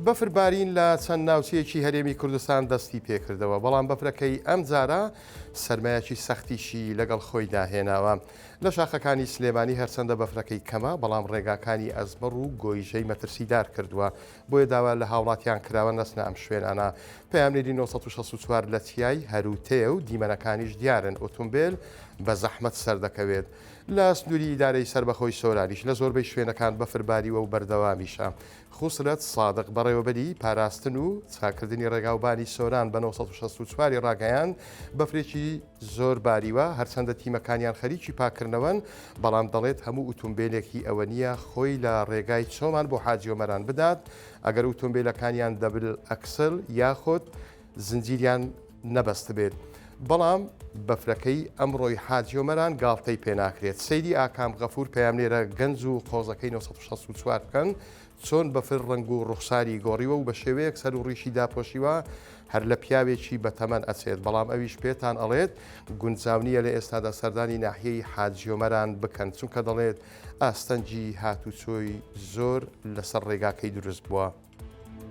بەفربارین لە چەند ناوچەیەکی هەرێمی کوردستان دەستی پێکردەوە، بەڵام بەفرەکەی ئەم جارە سەرمایەکی سەختیشی لەگەڵ خۆی داهێناوە. لە شاخەکانی سلێمانی هەرچەندە بەفرەکەی کەمە، بەڵام ڕێگاکانی ئەزمەڕ و گۆیژەی مەترسیدار کردووە، بۆیە داوا لە هاوڵاتیان کراوە نەچنە ئەم شوێنانە. پەیامنێری 964 لە چیای هەروتێ و دیمەنەکانیش دیارن ئۆتۆمبیل بە زەحمەت سەردەکەوێت. لە سنووری ئیدارەی سەربەخۆی سۆرانیش لە زۆربەی شوێنەکان بەفرباریوە و بەردەوامیشە. خوسرەت سادق بەڕێوەبەری پاراستن و چاکردنی ڕێگاوبانی سۆران بە 964 ڕاگەیان بەفرێکی زۆر باریوە، هەرچەندە تیمەکانیان خەریکی پاکردنەوەن، بەڵام دەڵێت هەموو ئۆتۆمبیلێکی ئەوە نییە خۆی لە ڕێگای چۆمان بۆ حاجیۆمەران بدات ئەگەر ئۆتۆمبیلەکانیان دەبل ئەکسل یاخۆت زنجیریان نەبەست بێت. بەڵام بەفرەکەی ئەمڕۆی حاجیۆمەران گاڵتەی پێناکرێت. سەیری ئاکام غەفور پەیامنێرە گەنج و قۆزەکەی 964 بکەن چۆن بەفر ڕنگ و ڕوخساری گۆڕیوە و بە شێوەیەک سەر و ڕیشی داپۆشیوە هەر لە پیاوێکی بەتەمەن ئەچێت، بەڵام ئەویش پێتان ئەڵێت گونجاونیە لە ئێستادا سەردانی ناحیەی حاجیۆمەران بکەن، چونکە دەڵێت ئاستەنجی هاتوچۆی زۆر لەسەر ڕێگاکەی دروست بووە.